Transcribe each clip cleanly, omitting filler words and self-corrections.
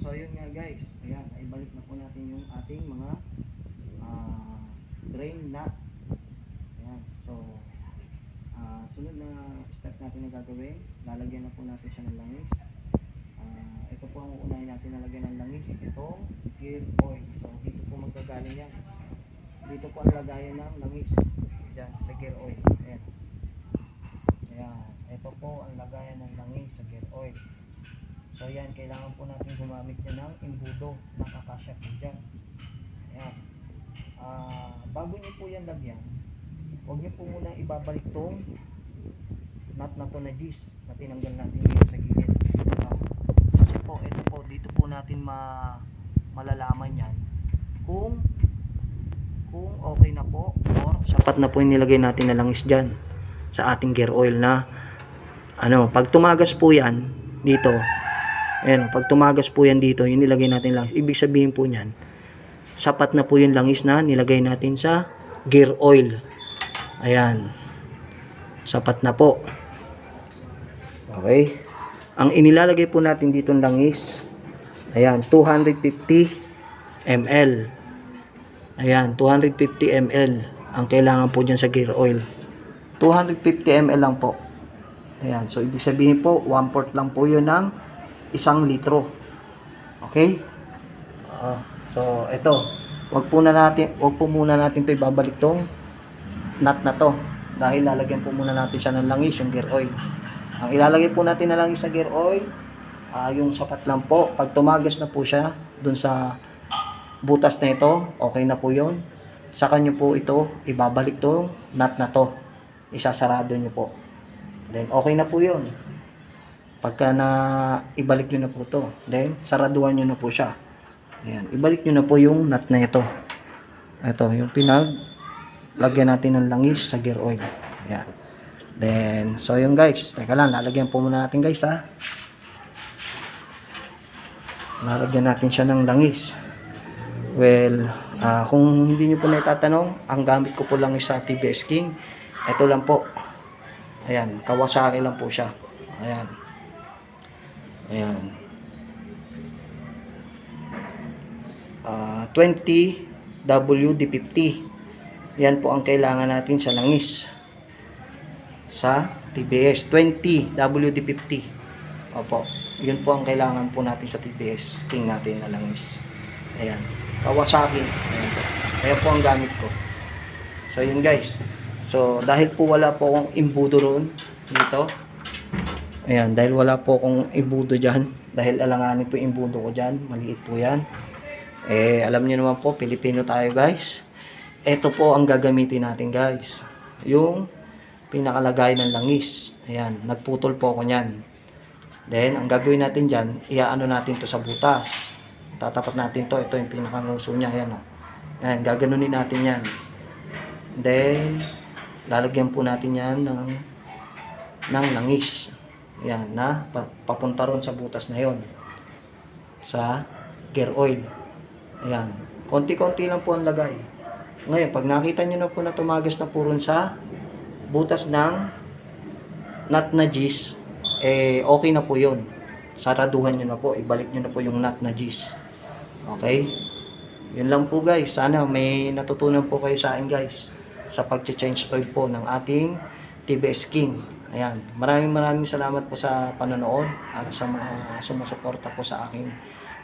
So yun nga guys, ayan, ibalik na po natin yung ating mga drain nut. Ayan, so sunod na step natin na gagawin, lalagyan na po natin siya ng langis. Ito po ang uunahin natin na lagyan ng langis, itong gear oil. So dito po magagaling yan, dito po ang lagayan ng langis dyan sa gear oil. Ayan, ayan, ito po ang lagayan ng langis sa gear oil. So yan, kailangan po natin gumamit niya ng imbudo na kakasya po dyan. Ayan, bago nyo po yan lagyan, huwag nyo po muna ibabalik tong nut na to na G's na tinanggal natin dito sa gilid. Kasi po, ito po, dito po natin malalaman yan kung okay na po or sapat na po yung nilagay natin na langis dyan sa ating gear oil na pag tumagas po yan dito, ayan, pag tumagas po yan dito, yung nilagay natin langis, ibig sabihin po niyan, sapat na po yung langis na nilagay natin sa gear oil. Ayan, sapat na po. Okay, ang inilalagay po natin dito ng langis, ayan, 250 ml. Ayan, 250 ml ang kailangan po dyan sa gear oil. 250 ml lang po. Ayan, so ibig sabihin po 1/4 lang po yun ng 1 litro. Okay, so ito, wag po muna natin to ibabalik tong nut na to, dahil lalagyan po muna natin siya ng langis, yung gear oil. Ang ilalagay po natin na langis sa gear oil, yung sapat lang po. Pag tumagas na po siya dun sa butas na ito, okay na po yun. Saka nyo po ito ibabalik tong nut na to, isasarado nyo po, then okay na po yun. Pagka na ibalik nyo na po to, then saraduhan nyo na po siya. Ayan, ibalik nyo na po yung nut na ito. Ito yung lagyan natin ng langis sa gear oil. Ayan. Then, so yung guys, teka lang, lalagyan po muna natin guys ha. Lalagyan natin siya ng langis. Well, kung hindi nyo po na itatanong, ang gamit ko po langis sa TBS King, ito lang po. Ayan, Kawasaki lang po siya. Ayan. Ayan. 20 WD-50. Yan po ang kailangan natin sa langis sa TBS, 20 WD-50. Opo, yun po ang kailangan po natin sa TBS King natin na langis. Ayan, Kawasaki. Ayan po. Ayan po ang gamit ko. So yun guys, so dahil po wala po akong imbudo roon dito, ayan, dahil wala po akong imbudo dyan, dahil alanganin po yung imbudo ko dyan, maliit po yan. Alam niyo naman po, Pilipino tayo guys. Ito po ang gagamitin natin guys, yung pinakalagay ng langis. Ayan, nagputol po ako nyan. Then ang gagawin natin dyan, iaano natin to sa butas, tatapat natin to. Ito yung pinakanguso nya. Ayan, ayan, gaganunin natin yan. Then lalagyan po natin yan ng langis. Ayan, na papunta ron sa butas na yon, sa gear oil. Ayan, konti-konti lang po ang lagay. Ngayon, pag nakita nyo na po na tumagas na po ron sa butas ng nut na G's, okay na po yun. Saraduhan nyo na po, ibalik nyo na po yung nut na G's. Okay, yun lang po guys. Sana may natutunan po kayo sa akin guys sa pag-change oil po ng ating TBS King. Ayan, maraming salamat po sa panonood at sa mga sumusuporta po sa aking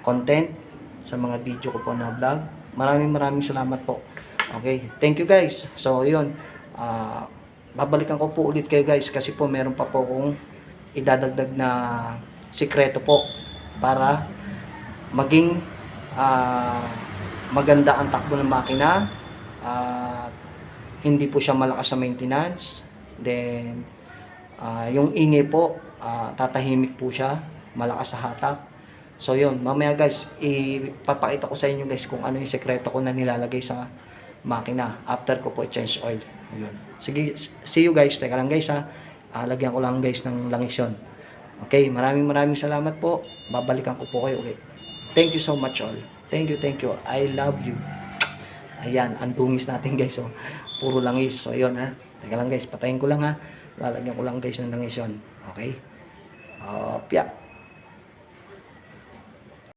content, sa mga video ko po na vlog. Maraming salamat po. Okay, thank you guys. So yun, babalikan ko po ulit kayo guys, kasi po meron pa po akong idadagdag na sikreto po para maging maganda ang takbo ng makina, hindi po siya malakas sa maintenance. Then yung ingay po, tatahimik po siya, malakas sa hatak. So yun, mamaya guys, ipapakita ko sa inyo guys kung ano yung sekreto ko na nilalagay sa makina after ko po change oil. Ayun. Sige, see you guys. Teka lang guys ha, lagyan ko lang guys ng langis yun. Okay, maraming salamat po. Babalikan ko po kayo ulit. Thank you so much all. Thank you. I love you. Ayan, ang dungis natin guys. So, puro langis. So yun ha, teka lang guys, patayin ko lang ha. Lalagyan ko lang guys ng langis yun. Okay, yeah.